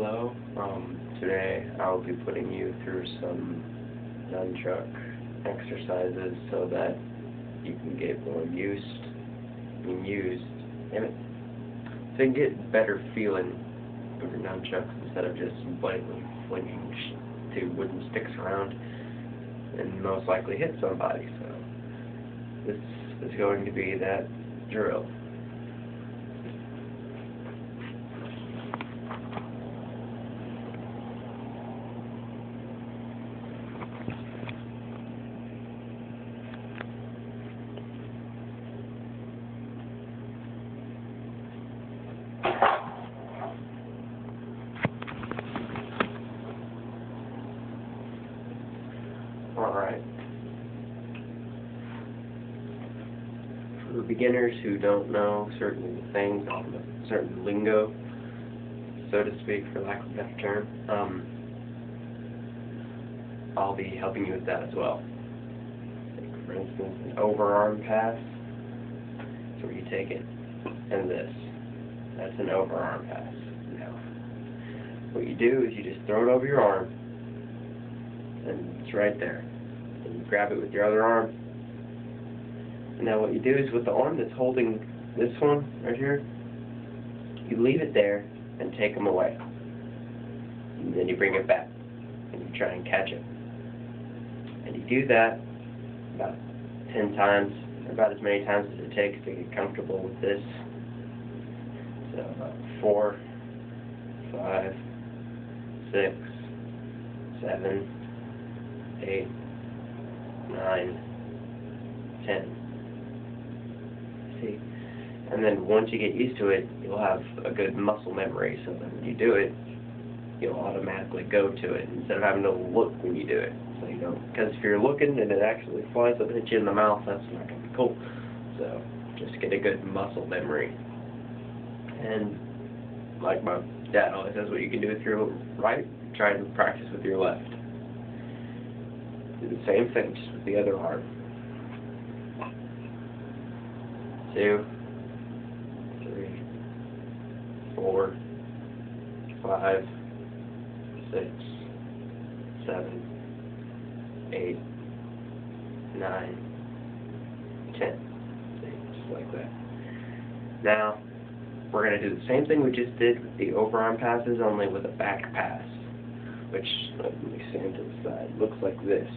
Hello, today I'll be putting you through some nunchuk exercises so that you can get more used, damn it, so you can get better feeling of your nunchucks instead of just blatantly flinging two wooden sticks around and most likely hit somebody. So this is going to be that drill. Alright. For beginners who don't know certain things on the certain lingo, so to speak, for lack of a better term, I'll be helping you with that as well. Like, for instance, an overarm pass, so where you take it, and this. That's an overarm pass. Now, what you do is you just throw it over your arm, and it's right there. And you grab it with your other arm. And now what you do is with the arm that's holding this one right here, you leave it there and take them away. And then you bring it back and you try and catch it. And you do that about 10 times, about as many times as it takes to get comfortable with this. So about 4, 5, 6, 7, 8, 9, 10. See? And then once you get used to it, you'll have a good muscle memory, so that when you do it, you'll automatically go to it instead of having to look when you do it. So you don't, because if you're looking and it actually flies up and hits you in the mouth, that's not going to be cool. So just get a good muscle memory. And like my dad always says, what you can do with your right, try to practice with your left. Do the same thing, just with the other arm. 2, 3, 4, 5, 6, 7, 8, 9, 10. See, just like that. Now, we're going to do the same thing we just did with the overarm passes, only with a back pass, which, let me stand to the side, looks like this.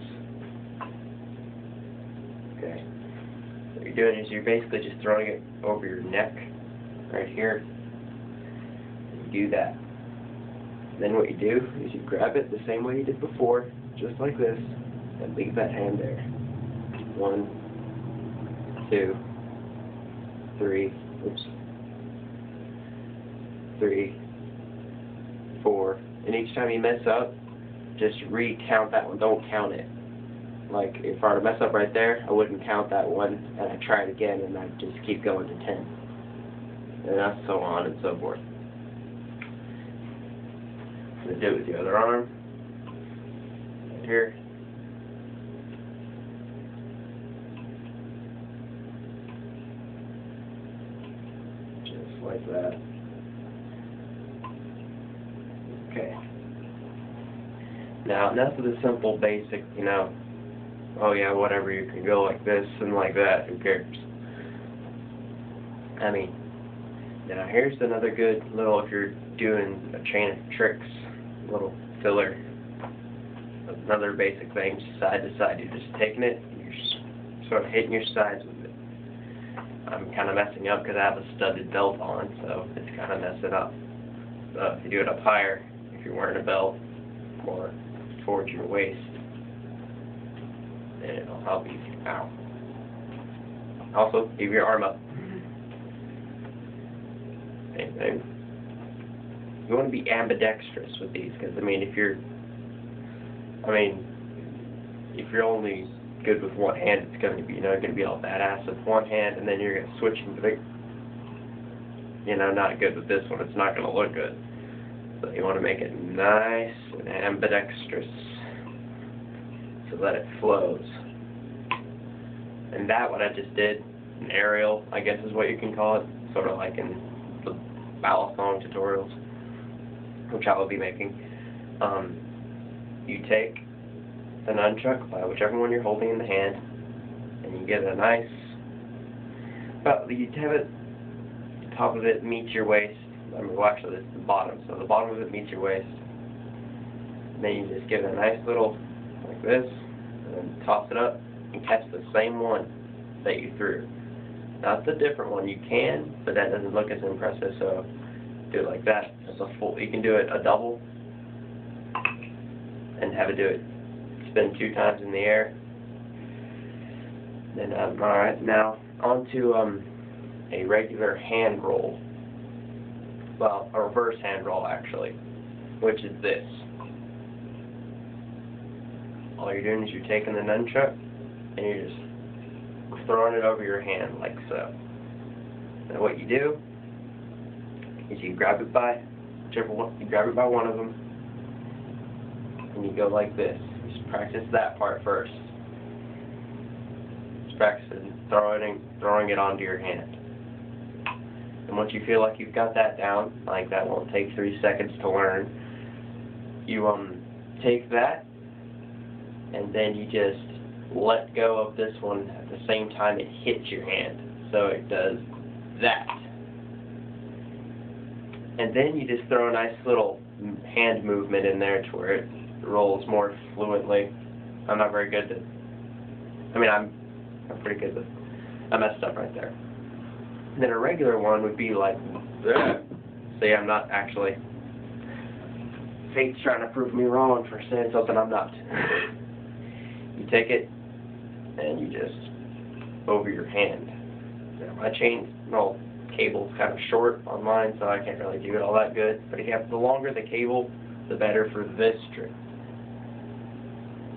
Okay. What you're doing is you're basically just throwing it over your neck, right here. And you do that. Then what you do is you grab it the same way you did before, just like this, and leave that hand there. 1, 2, 3, oops. 3, 4, and each time you mess up, just recount that one. Don't count it. Like, if I were to mess up right there, I wouldn't count that one, and I'd try it again, and I'd just keep going to 10. And that's so on and so forth. I'm going to do it with the other arm. Right here. Just like that. Okay. Now, enough of the simple, basic, oh yeah, whatever, you can go like this and like that, who cares? I mean, now here's another good little, if you're doing a chain of tricks, little filler. Another basic thing, just side to side. You're just taking it, and you're just sort of hitting your sides with it. I'm kind of messing up because I have a studded belt on, so it's kind of messing up. So if you do it up higher, if you're wearing a belt, more towards your waist, then it'll help you out. Also, keep your arm up. Same thing. You want to be ambidextrous with these, because if you're only good with one hand, it's going to be, going to be all badass with one hand, and then you're going to switch into not good with this one. It's not going to look good. So you want to make it nice and ambidextrous so that it flows. And that, what I just did, an aerial, I guess is what you can call it, sort of like in the ballot song tutorials. which I will be making, you take the nunchuk, whichever one you're holding in the hand, and you get a nice, well, you have it, the top of it meets your waist. I mean, well, actually, this is the bottom, so the bottom of it meets your waist. And then you just give it a nice little, like this, and then toss it up and catch the same one that you threw. Now, it's a different one. You can, but that doesn't look as impressive, so do it like that. It's a full. You can do it a double and have it do it. Spin 2 times in the air. Then, alright, now on to a regular hand roll. Well, a reverse hand roll, actually, which is this. All you're doing is you're taking the nunchuk and you're just throwing it over your hand like so. And what you do is you grab it by whichever one, you grab it by one of them, and you go like this. Just practice that part first. Just practice throwing it onto your hand. And once you feel like you've got that down, like that won't take 3 seconds to learn, you take that and then you just let go of this one at the same time it hits your hand. So it does that. And then you just throw a nice little hand movement in there to where it rolls more fluently. I'm not very good at, I mean, I'm pretty good, but I messed up right there. And then a regular one would be like, see, I'm not actually, fate's trying to prove me wrong for saying something I'm not. You take it, and you just, over your hand. Now, my cable's kind of short on mine, so I can't really do it all that good. But if you have, the longer the cable, the better for this trick.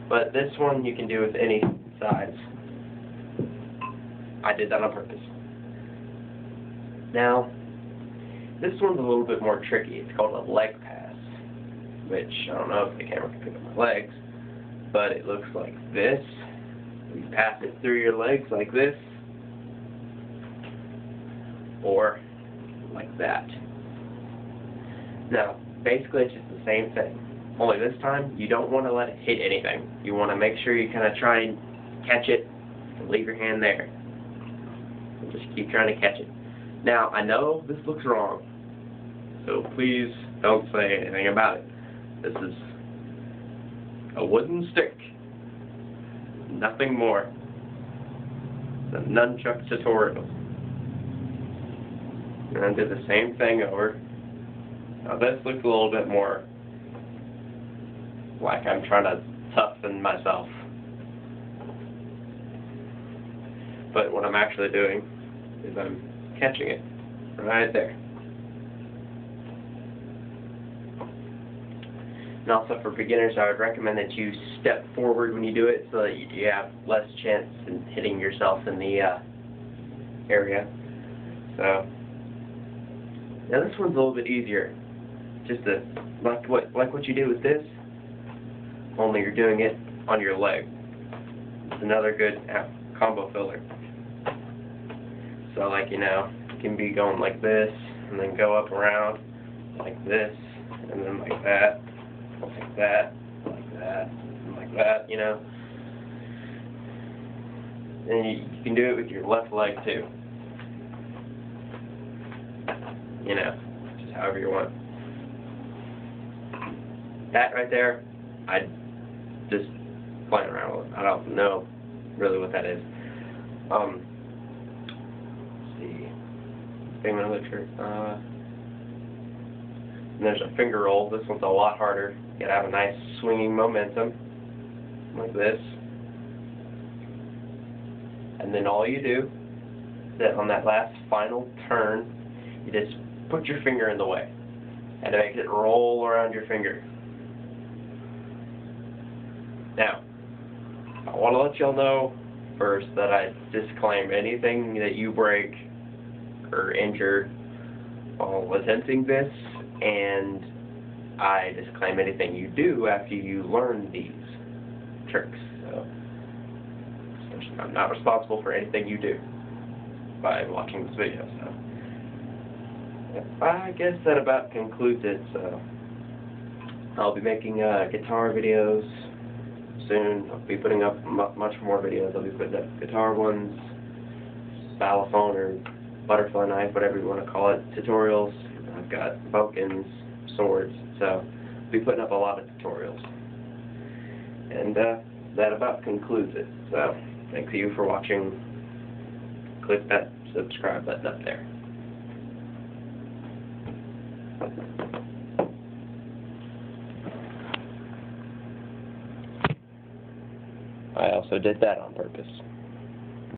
But this one you can do with any size. I did that on purpose. Now, this one's a little bit more tricky. It's called a leg pass, which I don't know if the camera can pick up my legs, but it looks like this. You pass it through your legs like this, or like that. Now, basically it's just the same thing, only this time you don't want to let it hit anything. You want to make sure you kind of try and catch it and leave your hand there. And just keep trying to catch it. Now, I know this looks wrong, so please don't say anything about it. This is a wooden stick. Nothing more. It's a nunchuk tutorial. You're going to do the same thing over. Now this looks a little bit more like I'm trying to toughen myself. But what I'm actually doing is I'm catching it right there. And also for beginners, I would recommend that you step forward when you do it so that you have less chance in hitting yourself in the area. So now this one's a little bit easier. Just like what you do with this, only you're doing it on your leg. It's another good combo filler. So like, you know, you can be going like this, and then go up around like this, and then like that, like that, like that, and like that, you know. And you can do it with your left leg too. You know, just however you want. That right there, I just playing around with. I don't know really what that is. Let's see. Thing on the shirt. And there's a finger roll. This one's a lot harder. You gotta have a nice swinging momentum, like this. And then all you do is that on that last final turn, you just put your finger in the way, and it makes it roll around your finger. Now, I want to let y'all know first that I disclaim anything that you break or injure while attempting this, and I disclaim anything you do after you learn these tricks. So, I'm not responsible for anything you do by watching this video. So, I guess that about concludes it. So. I'll be making guitar videos soon. I'll be putting up much more videos. I'll be putting up guitar ones, balafon or butterfly knife, whatever you want to call it, tutorials. I've got bokens, swords, so I'll be putting up a lot of tutorials. And that about concludes it. So thank you for watching. Click that subscribe button up there. I also did that on purpose.